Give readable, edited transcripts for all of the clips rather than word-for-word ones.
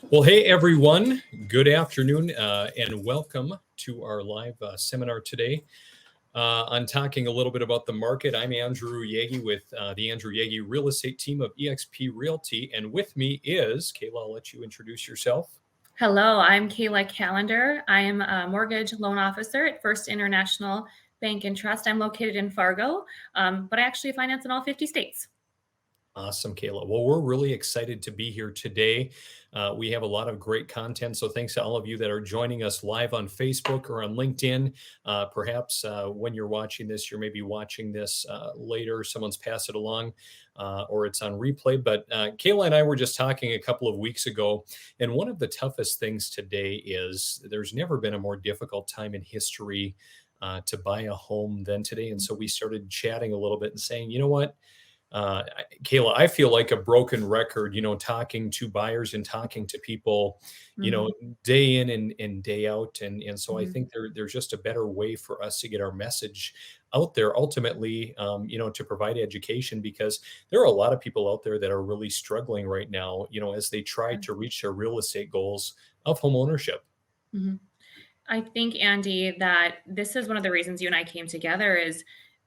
Well, hey everyone, good afternoon, and welcome to our live seminar today on talking a little bit about the market. I'm Andrew Yagi with the Andrew Yagi Real Estate team of eXp Realty, and with me is Kayla. I'll let you introduce yourself. Hello, I'm Kayla Callender. I am a mortgage loan officer at First International Bank and Trust. I'm located in Fargo, but I actually finance in all 50 states. Awesome, Kayla. Well, we're really excited to be here today. We have a lot of great content. So thanks to all of you that are joining us live on Facebook or on LinkedIn. Perhaps when you're watching this, you're maybe watching this later. Someone's passed it along or it's on replay. But Kayla and I were just talking a couple of weeks ago. And one of the toughest things today is there's never been a more difficult time in history to buy a home than today. And so we started chatting a little bit and saying, you know what? Kayla, I feel like a broken record, talking to buyers and talking to people, Mhm. day in and day out. And so I Mhm. think there's just a better way for us to get our message out there ultimately, to provide education because there are a lot of people out there that are really struggling right now, as they try to reach their real estate goals of home ownership. Mhm. I think, Andy, that this is one of the reasons you and I came together is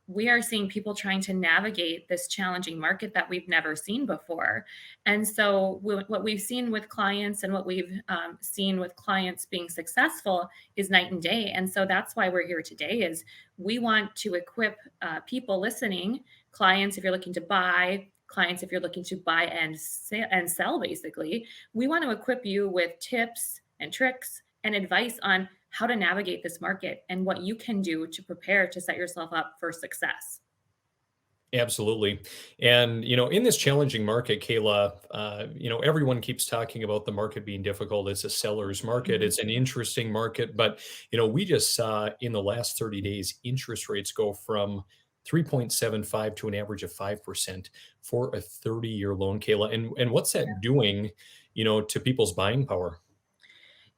we are seeing people trying to navigate this challenging market that we've never seen before. And so what we've seen with clients and what we've seen with clients being successful is night and day. And so that's why we're here today is we want to equip people listening, clients if you're looking to buy, clients if you're looking to buy and sell basically. We want to equip you with tips and tricks and advice on how to navigate this market and what you can do to prepare to set yourself up for success. Absolutely. And, in this challenging market, Kayla, everyone keeps talking about the market being difficult. It's a seller's market. Mhm. It's an interesting market. But, we just saw in the last 30 days, interest rates go from 3.75 to an average of 5% for a 30-year loan, Kayla. And what's that doing, to people's buying power?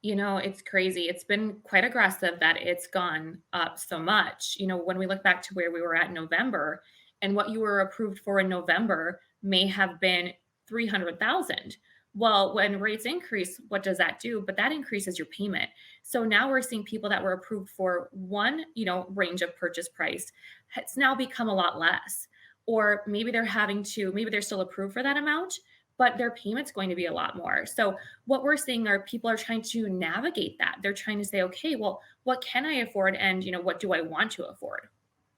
It's crazy. It's been quite aggressive that it's gone up so much. When we look back to where we were at in November and what you were approved for in November may have been 300,000. Well, when rates increase, what does that do? But that increases your payment. So now we're seeing people that were approved for one, range of purchase price. It's now become a lot less. Or maybe they're still approved for that amount, but their payment's going to be a lot more. So what we're seeing are people are trying to navigate that. They're trying to say, okay, well, what can I afford? And, what do I want to afford?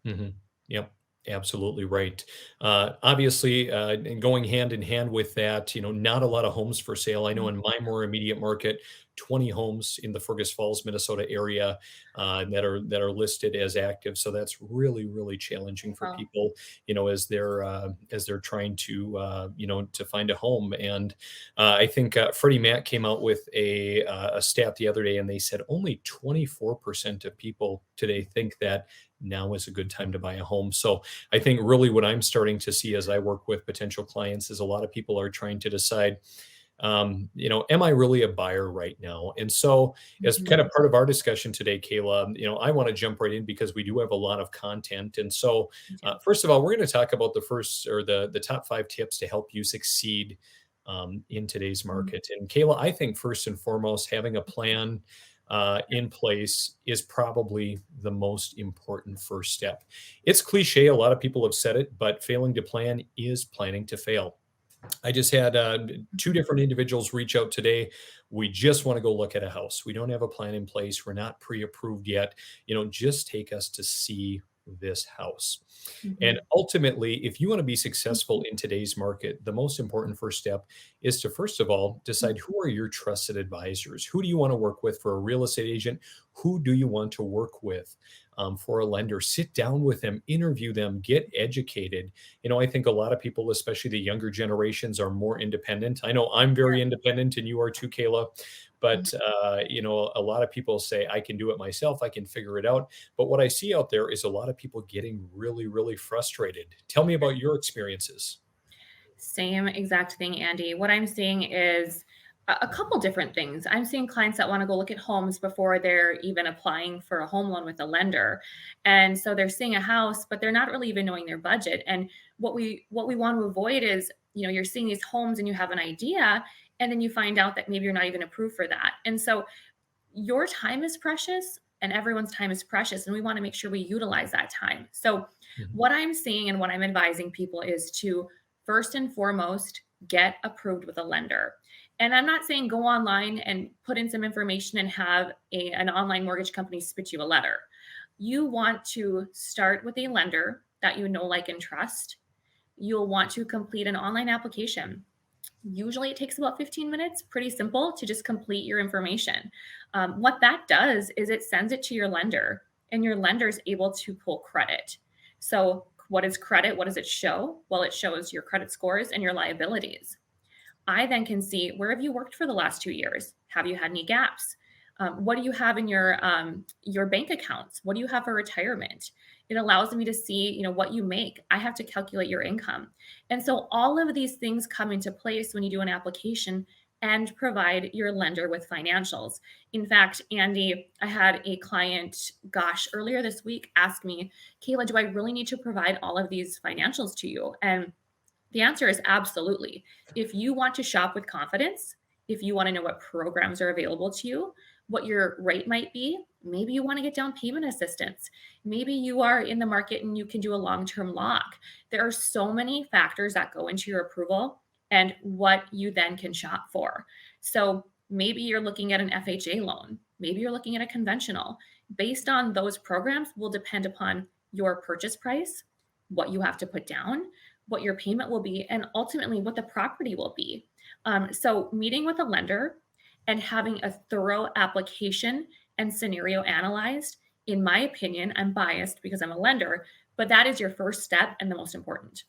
Mhm. Yep, absolutely right. Obviously, and going hand in hand with that, not a lot of homes for sale. I know Mhm. in my more immediate market, 20 homes in the Fergus Falls, Minnesota area that are listed as active. So that's really, really challenging for Well, people, as they're trying to to find a home. And I think Freddie Mac came out with a stat the other day, and they said only 24% of people today think that now is a good time to buy a home. So I think really what I'm starting to see as I work with potential clients is a lot of people are trying to decide, am I really a buyer right now? And so, as mhm. kind of part of our discussion today, Kayla, I want to jump right in because we do have a lot of content. And so, first of all, we're going to talk about the first or the top 5 tips to help you succeed in today's Mhm. market. And Kayla, I think first and foremost, having a plan in place is probably the most important first step. It's cliche, a lot of people have said it, but failing to plan is planning to fail. I just had 2 Mhm. different individuals reach out today. We just want to go look at a house. We don't have a plan in place. We're not pre-approved yet. Just take us to see this house. And Mhm. ultimately, if you want to be successful in today's market, the most important first step is to first of all Mhm. decide who are your trusted advisors. Who do you want to work with for a real estate agent? Who do you want to work with for a lender? Sit down with them, interview them, get educated. I think a lot of people, especially the younger generations, are more independent. I know I'm very independent, and you are too, Kayla. Mhm. But a lot of people say I can do it myself. I can figure it out. But what I see out there is a lot of people getting really, really frustrated. Tell me about your experiences. Same exact thing, Andy. What I'm seeing is a couple different things. I'm seeing clients that want to go look at homes before they're even applying for a home loan with a lender. And so they're seeing a house, but they're not really even knowing their budget. And what we want to avoid is, you're seeing these homes and you have an idea And then you find out that maybe you're not even approved for that. And so your time is precious and everyone's time is precious. And we want to make sure we utilize that time. So, Mhm. what I'm seeing and what I'm advising people is to first and foremost get approved with a lender. And I'm not saying go online and put in some information and have an online mortgage company spit you a letter. You want to start with a lender that you know, like, and trust. You'll want to complete an online application. Usually it takes about 15 minutes, pretty simple to just complete your information. What that does is it sends it to your lender, and your lender is able to pull credit. So, what is credit? What does it show? Well, it shows your credit scores and your liabilities. I then can see, where have you worked for the last 2 years? Have you had any gaps? What do you have in your bank accounts? What do you have for retirement? It allows me to see, what you make. I have to calculate your income, and so all of these things come into place when you do an application and provide your lender with financials. In fact, Andy, I had a client, gosh, earlier this week ask me, Kayla, do I really need to provide all of these financials to you? And the answer is absolutely. If you want to shop with confidence, if you want to know what programs are available to you, what your rate might be, maybe you want to get down payment assistance. Maybe you are in the market and you can do a long term lock. There are so many factors that go into your approval and what you then can shop for. So maybe you're looking at an FHA loan, maybe you're looking at a conventional. Based on those programs, will depend upon your purchase price, what you have to put down, what your payment will be, and ultimately what the property will be. So, meeting with a lender and having a thorough application and scenario analyzed, in my opinion, I'm biased because I'm a lender, but that is your first step and the most important.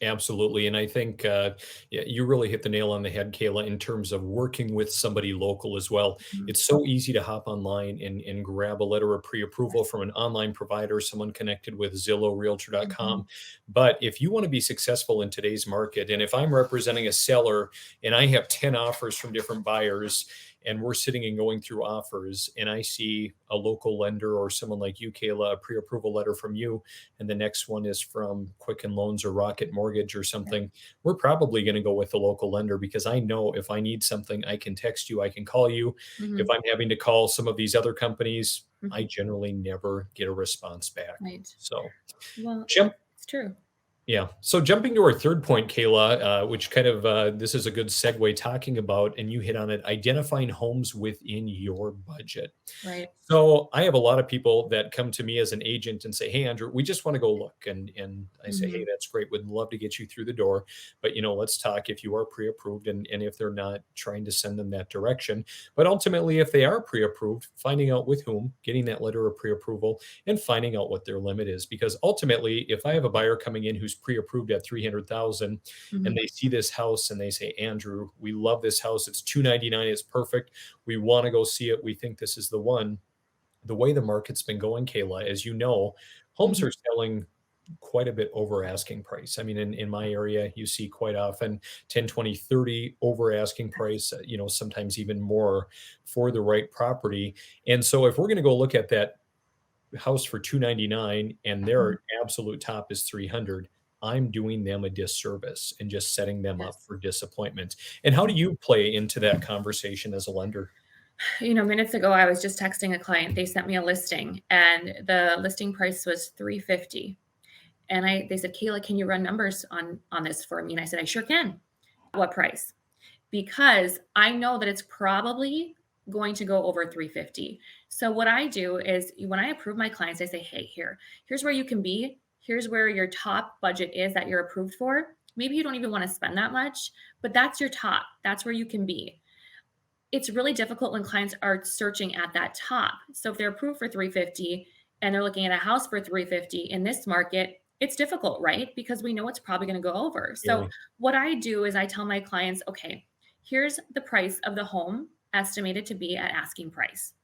Absolutely. And I think yeah, you really hit the nail on the head, Kayla, in terms of working with somebody local as well. Mhm. It's so easy to hop online and grab a letter of pre approval Yes. from an online provider, someone connected with Zillow, Mhm. Realtor.com. But if you want to be successful in today's market, and if I'm representing a seller and I have 10 offers from different buyers, and we're sitting and going through offers, and I see a local lender or someone like you, Kayla, a pre approval letter from you, and the next one is from Quicken Loans or Rocket Mortgage or Yes. something, we're probably going to go with the local lender because I know if I need something, I can text you, I can call you. If Mhm. I'm having to call some of these other companies, I Mhm. generally never get a response back. Right. So, Well, Jim, it's true. yeah. So jumping to our third point, Kayla, which kind of this is a good segue talking about, and you hit on it, identifying homes within your budget. Right. So I have a lot of people that come to me as an agent and say, "Hey, Andrew, we just want to go look," and I say, "Hey, Mhm. that's great. Would love to get you through the door, but let's talk if you are pre-approved and if they're not, trying to send them that direction. But ultimately, if they are pre-approved, finding out with whom, getting that letter of pre-approval, and finding out what their limit is. Because ultimately, if I have a buyer coming in who's pre-approved at 300,000, and Mhm. they see this house and they say, Andrew, we love this house. It's 299. It's perfect. We want to go see it. We think this is the one. The way the market's been going, Kayla, as you know, homes Mhm. are selling quite a bit over asking price. I mean, in my area, you see quite often 10, 20, 30 over asking price, sometimes even more for the right property. And so if we're going to go look at that house for 299 and Mhm. their absolute top is 300, I'm doing them a disservice and just setting them up Yes. for disappointment. And how do you play into that conversation as a lender? Minutes ago, I was just texting a client. They sent me a listing, and the listing price was 350. And they said, Kayla, can you run numbers on this for me? And I said, I sure can. What price? Because I know that it's probably going to go over 350. So what I do is when I approve my clients, I say, hey, here's where you can be. Here's where your top budget is that you're approved for. Maybe you don't even want to spend that much, but that's your top. That's where you can be. It's really difficult when clients are searching at that top. So if they're approved for 350 and they're looking at a house for 350 in this market, it's difficult, right? Because we know it's probably going to go over. So Really? what I do is I tell my clients, okay, here's the price of the home estimated to be at asking price.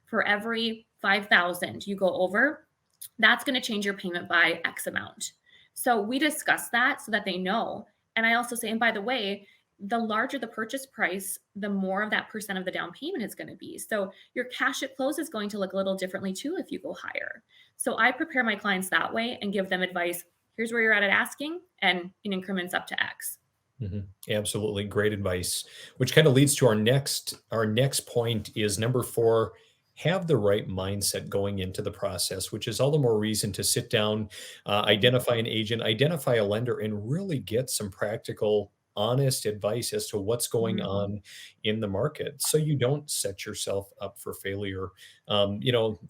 For every 5,000 you go over, that's going to change your payment by X amount. So we discuss that so that they know. And I also say, and by the way, the larger the purchase price, the more of that percent of the down payment is going to be. So your cash at close is going to look a little differently too if you go higher. So I prepare my clients that way and give them advice. Here's where you're at asking and in increments up to X. Absolutely, great advice. Which kind of leads to our next point is number 4, have the right mindset going into the process, which is all the more reason to sit down, identify an agent, identify a lender, and really get some practical, honest advice as to what's going Mhm. on in the market, so you don't set yourself up for failure.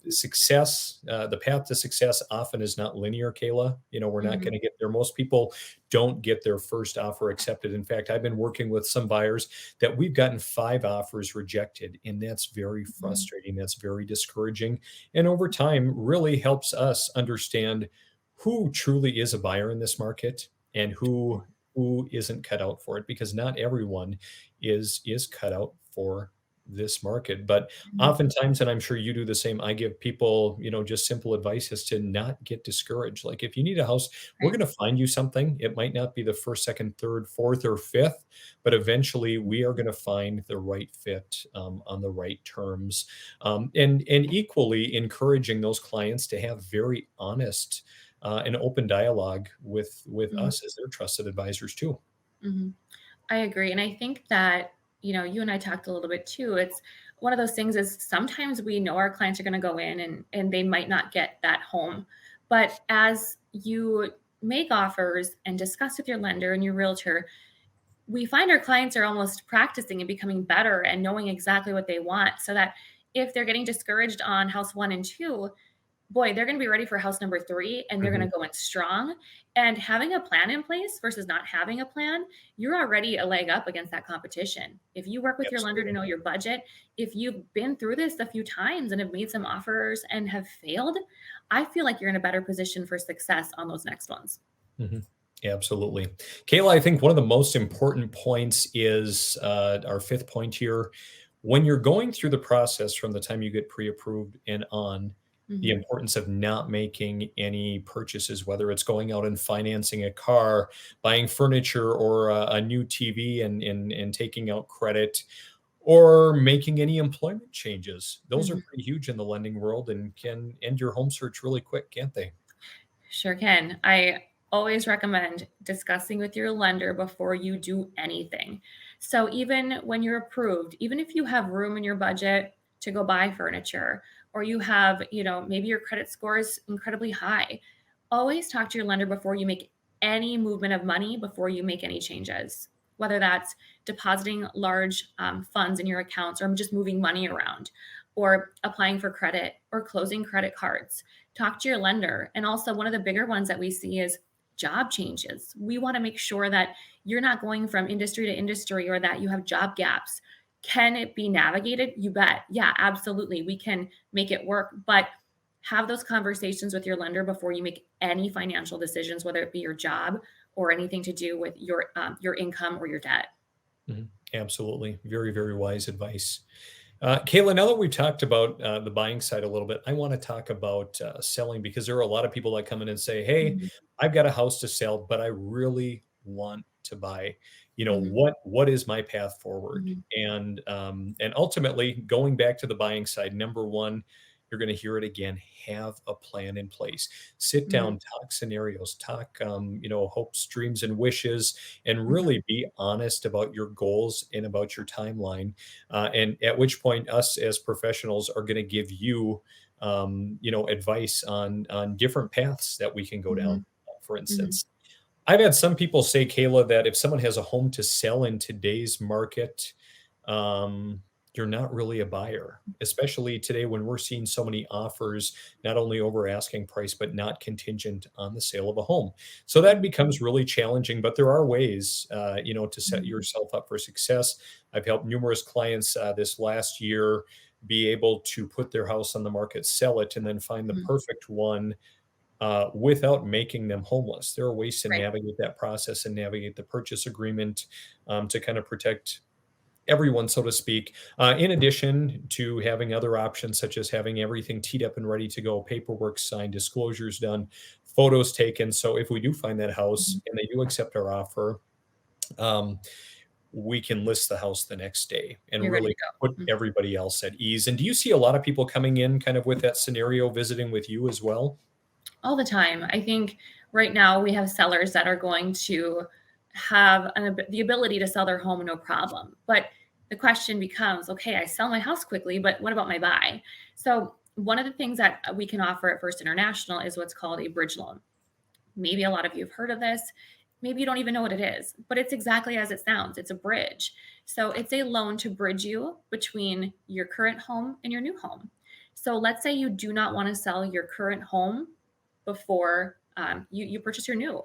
Success, the path to success often is not linear, Kayla. We're not Mhm. going to get there. Most people don't get their first offer accepted. In fact, I've been working with some buyers that we've gotten 5 offers rejected, and that's very Mhm. frustrating. That's very discouraging. And over time, really helps us understand who truly is a buyer in this market and who isn't cut out for it, because not everyone is cut out for this market. But Mhm. oftentimes, and I'm sure you do the same, I give people, just simple advice is to not get discouraged. Like, if you need a house, we're Right. going to find you something. It might not be the first, second, third, fourth, or fifth, but eventually we are going to find the right fit, on the right terms. And equally encouraging those clients to have very honest, and open dialogue with Mhm. us as their trusted advisors too. Mhm. I agree. And I think that, you and I talked a little bit too. It's one of those things is sometimes we know our clients are going to go in and they might not get that home. But as you make offers and discuss with your lender and your realtor, we find our clients are almost practicing and becoming better and knowing exactly what they want so that if they're getting discouraged on house 1 and 2, boy, they're gonna be ready for house number 3 and they're Mhm. gonna go in strong. And having a plan in place versus not having a plan, you're already a leg up against that competition. If you work with your lender to Absolutely. know your budget, if you've been through this a few times and have made some offers and have failed, I feel like you're in a better position for success on those next ones. Mhm. Absolutely. Kayla, I think one of the most important points is, our fifth point here. When you're going through the process from the time you get pre-approved and on, the Mhm. importance of not making any purchases, whether it's going out and financing a car, buying furniture, or a new TV, and taking out credit, or making any employment changes. Those are Mhm. pretty huge in the lending world and can end your home search really quick, can't they? Sure can. I always recommend discussing with your lender before you do anything. So even when you're approved, even if you have room in your budget to go buy furniture or you have, maybe your credit score is incredibly high, always talk to your lender before you make any movement of money, before you make any changes, whether that's depositing large funds in your accounts or just moving money around or applying for credit or closing credit cards. Talk to your lender. And also, one of the bigger ones that we see is job changes. We want to make sure that you're not going from industry to industry or that you have job gaps. Can it be navigated? You bet. Yeah, absolutely. We can make it work, but have those conversations with your lender before you make any financial decisions, whether it be your job or anything to do with your income or your debt. Mhm. Absolutely. Very, very wise advice. Kayla, now that we've talked about, the buying side a little bit, I want to talk about, selling, because there are a lot of people that come in and say, "Hey, Mhm. I've got a house to sell, but I really want to buy. Mhm. What is my path forward?" Mhm. And ultimately, going back to the buying side, number one, you're going to hear it again. Have a plan in place. Sit Mhm. down, talk scenarios, talk, hopes, dreams, and wishes, and Mhm. really be honest about your goals and about your timeline, and at which point us as professionals are going to give you, advice on different paths that we can go down. Mhm. For Mhm. instance, I've had some people say, Kayla, that if someone has a home to sell in today's market, um, you're not really a buyer, especially today when we're seeing so many offers, not only over asking price, but not contingent on the sale of a home. So that Mhm. becomes really challenging, but there are ways, to set Mhm. yourself up for success. I've helped numerous clients, this last year be able to put their house on the market, sell it, and then find the Mhm. perfect one, without making them homeless. There are ways to Right. navigate that process and navigate the purchase agreement, to kind of protect everyone, so to speak. In addition to having other options, such as having everything teed up and ready to go, paperwork signed, disclosures done, photos taken. So if we do find that house Mhm. and they do accept our offer, um, we can list the house the next day and You're ready to really put go. Mhm. everybody else at ease. And do you see a lot of people coming in kind of with that scenario, visiting with you as well? All the time. I think right now we have sellers that are going to have the ability to sell their home no problem. But the question becomes, okay, I sell my house quickly, but what about my buy? So one of the things that we can offer at First International is what's called a bridge loan. Maybe a lot of you have heard of this. Maybe you don't even know what it is, but it's exactly as it sounds. It's a bridge. So it's a loan to bridge you between your current home and your new home. So let's say you do not want to sell your current home before you purchase your new.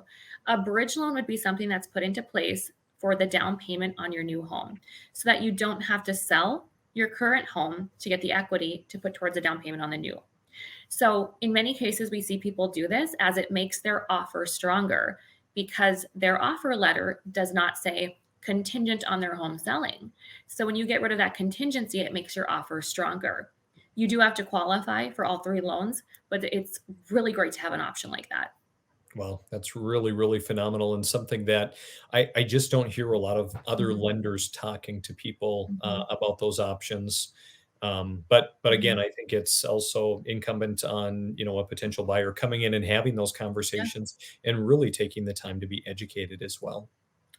A bridge loan would be something that's put into place for the down payment on your new home so that you don't have to sell your current home to get the equity to put towards a down payment on the new. So, in many cases, we see people do this as it makes their offer stronger because their offer letter does not say contingent on their home selling. So, when you get rid of that contingency, it makes your offer stronger. You do have to qualify for all three loans, but it's really great to have an option like that. Well, that's really, really phenomenal and something that I just don't hear a lot of other Mhm, lenders talking to people mhm, about those options. But again, mhm. I think it's also incumbent on a potential buyer coming in and having those Yeah. conversations and really taking the time to be educated as well.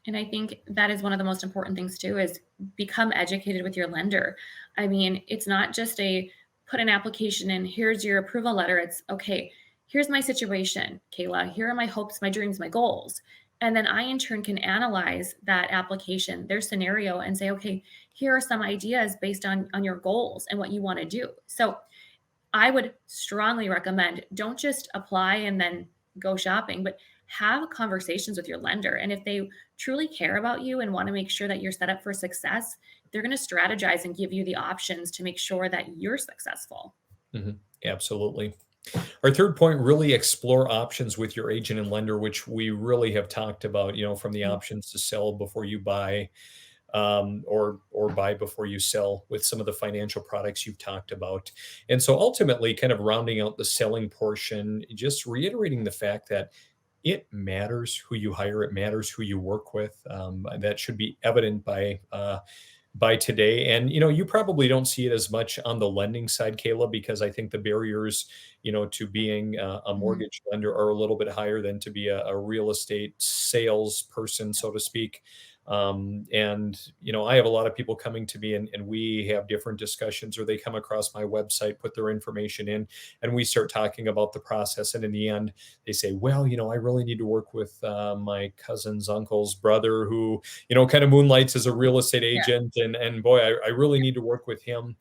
And I think that is one of the most important things too is become educated with your lender. I mean, it's not just a put an application in, here's your approval letter. It's okay, here's my situation, Kayla. Here are my hopes, my dreams, my goals. And then I in turn can analyze that application, their scenario, and say, okay, here are some ideas based on your goals and what you want to do. So I would strongly recommend don't just apply and then go shopping, but have conversations with your lender. And if they truly care about you and want to make sure that you're set up for success, they're going to strategize and give you the options to make sure that you're successful. Mhm. Absolutely. Our third point, really explore options with your agent and lender, which we really have talked about, from the Mhm. options to sell before you buy, or buy before you sell with some of the financial products you've talked about. And so ultimately, kind of rounding out the selling portion, just reiterating the fact that it matters who you hire, it matters who you work with. And that should be evident by today. And you probably don't see it as much on the lending side, Kayla, because I think the barriers, to being a Mhm. mortgage lender are a little bit higher than to be a real estate salesperson, so to speak. And I have a lot of people coming to me, and we have different discussions, or they come across my website, put their information in, and we start talking about the process. And in the end, they say, well, I really need to work with my cousin's uncle's brother who kind of moonlights as a real estate Yeah. agent. And boy, I really need to work with him.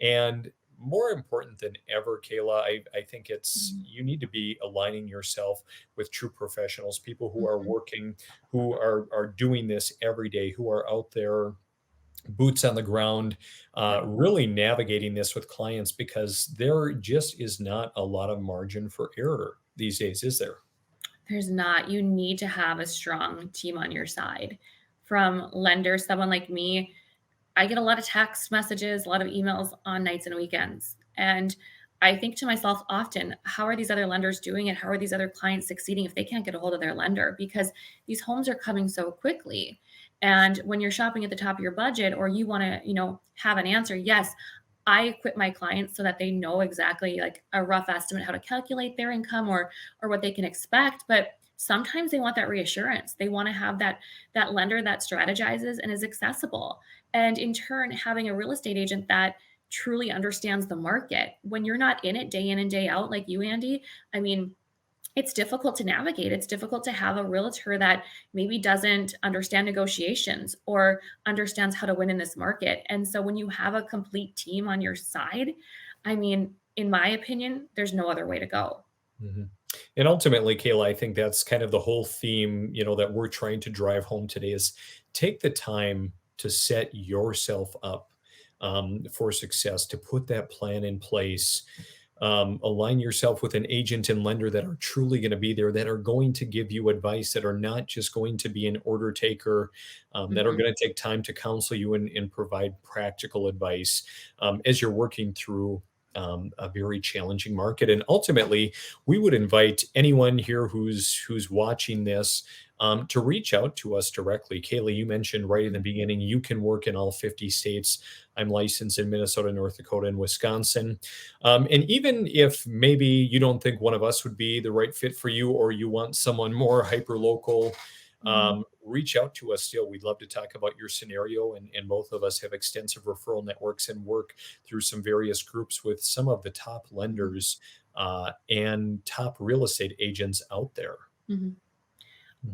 And more important than ever, Kayla, I think it's Mhm. you need to be aligning yourself with true professionals, people who are Mhm. working, who are doing this every day, who are out there, boots on the ground, Yeah. really navigating this with clients because there just is not a lot of margin for error these days, is there? There's not. You need to have a strong team on your side. From lenders, someone like me, I get a lot of text messages, a lot of emails on nights and weekends. And I think to myself often, how are these other lenders doing it? How are these other clients succeeding if they can't get a hold of their lender? Because these homes are coming so quickly. And when you're shopping at the top of your budget or you want to, have an answer, yes, I equip my clients so that they know exactly like a rough estimate how to calculate their income or what they can expect, but sometimes they want that reassurance. They want to have that lender that strategizes and is accessible. And in turn, having a real estate agent that truly understands the market. When you're not in it day in and day out like you, Andy, I mean, it's difficult to navigate. It's difficult to have a realtor that maybe doesn't understand negotiations or understands how to win in this market. And so when you have a complete team on your side, I mean, in my opinion, there's no other way to go. Mhm. And ultimately, Kayla, I think that's kind of the whole theme, that we're trying to drive home today is take the time to set yourself up for success, to put that plan in place, align yourself with an agent and lender that are truly going to be there, that are going to give you advice, that are not just going to be an order taker, that are Mhm. going to take time to counsel you and provide practical advice as you're working through a very challenging market. And ultimately, we would invite anyone here who's watching this to reach out to us directly. Kaylee, you mentioned right in the Mhm. beginning, you can work in all 50 states. I'm licensed in Minnesota, North Dakota, and Wisconsin. And even if maybe you don't think one of us would be the right fit for you, or you want someone more hyper local, Mhm. reach out to us still. We'd love to talk about your scenario. And both of us have extensive referral networks and work through some various groups with some of the top Mhm. lenders and top real estate agents out there. Mhm.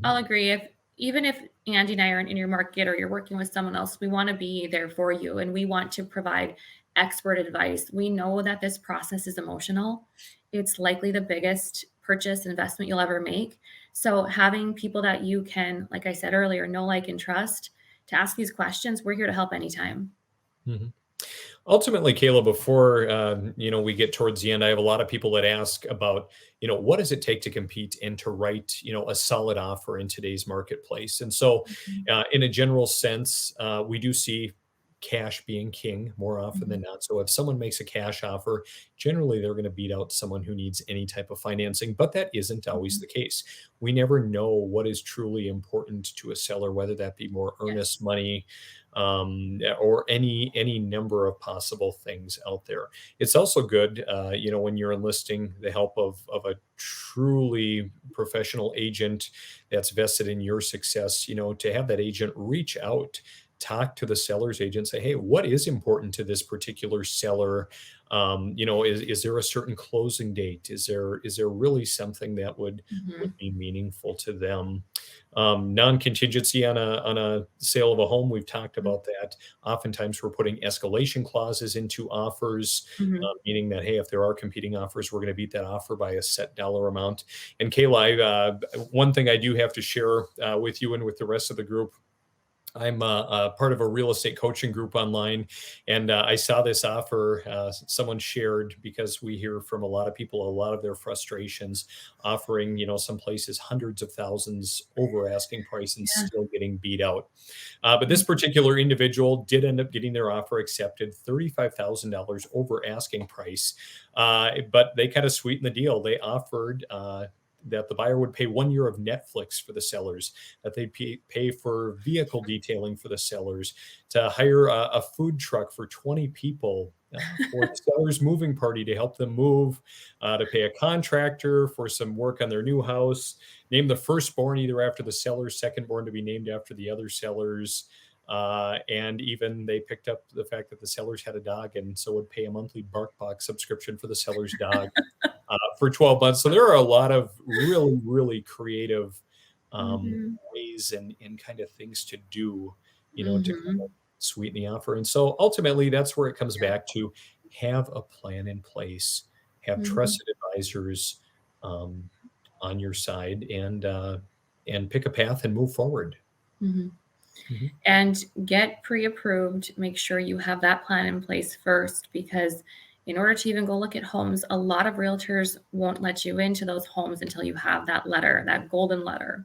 I'll Mhm. agree. If even if Andy and I aren't in your market or you're working with someone else, we want to be there for you and we want to provide expert advice. We know that this process is emotional. It's likely the biggest purchase investment you'll ever make. So having people that you can, like I said earlier, know, like, and trust to ask these questions, we're here to help anytime. Mhm. Ultimately, Kayla, before we get towards the end, I have a lot of people that ask about, what does it take to compete and to write, a solid offer in today's marketplace. And so, Mhm. in a general sense, we do see cash being king more often than Mhm. not. So, if someone makes a cash offer, generally they're going to beat out someone who needs any type of financing. But that isn't always Mhm. the case. We never know what is truly important to a seller, whether that be more Yes. earnest money or any number of possible things out there. It's also good, when you're enlisting the help of a truly professional agent that's vested in your success. To have that agent reach out. Talk to the seller's agent, say, hey, what is important to this particular seller? Is there a certain closing date? Is there really something that would Mhm. be meaningful to them? Non-contingency on a sale of a home, we've talked Mhm. about that. Oftentimes, we're putting escalation clauses into offers, Mhm. meaning that, hey, if there are competing offers, we're going to beat that offer by a set dollar amount. And Kayla, one thing I do have to share with you and with the rest of the group. I'm a part of a real estate coaching group online, and I saw this offer someone shared because we hear from a lot of people, a lot of their frustrations, offering some places hundreds of thousands over asking price and Yeah. still getting beat out. But this Mhm. particular individual did end up getting their offer accepted, $35,000 over asking price. But they kind of sweetened the deal. They offered. That the buyer would pay 1 year of Netflix for the sellers, that they'd pay for vehicle detailing for the sellers, to hire a food truck for 20 people for the seller's moving party to help them move, to pay a contractor for some work on their new house, name the firstborn either after the seller's, secondborn to be named after the other sellers. And even they picked up the fact that the sellers had a dog and so would pay a monthly BarkBox subscription for the seller's dog for 12 months. So there are a lot of really, really creative Mhm. ways and kind of things to do, to kind of Mhm. sweeten the offer. And so ultimately, that's where it comes back to: have a plan in place, have Mhm. trusted advisors um, on your side, and pick a path and move forward. Mhm. Mhm. And get pre-approved. Make sure you have that plan in place first because in order to even go look at homes, a lot of realtors won't let you into those homes until you have that letter, that golden letter.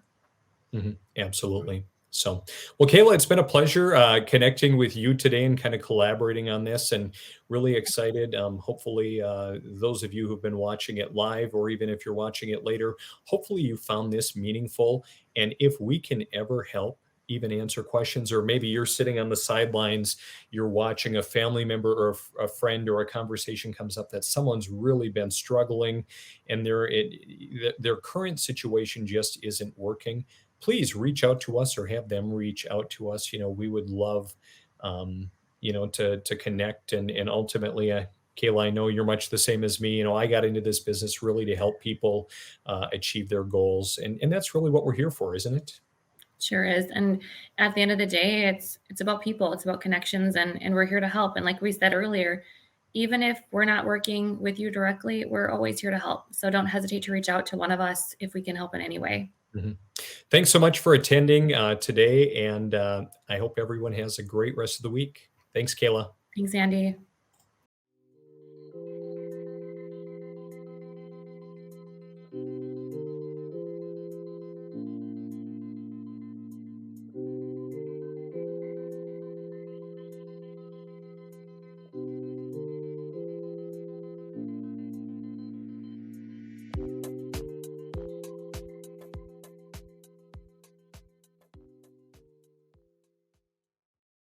Absolutely. So, well, Kayla, it's been a pleasure connecting with you today and kind of collaborating on this, and really excited. Hopefully, those of you who've been watching it live, or even if you're watching it later, hopefully you found this meaningful. And if we can ever help, even answer questions, or maybe you're sitting on the sidelines, you're watching a family member or a friend, or a conversation comes up that someone's really been struggling, and their current situation just isn't working, please reach out to us or have them reach out to us. We would love, to connect, and ultimately, Kayla, I know you're much the same as me. I got into this business really to help people achieve their goals, and that's really what we're here for, isn't it? Sure is. And at the end of the day, it's about people, it's about connections and we're here to help. And like we said earlier, even if we're not working with you directly, we're always here to help. So don't hesitate to reach out to one of us if we can help in any way. Mhm. Thanks so much for attending today, and I hope everyone has a great rest of the week. Thanks, Kayla. Thanks, Andy.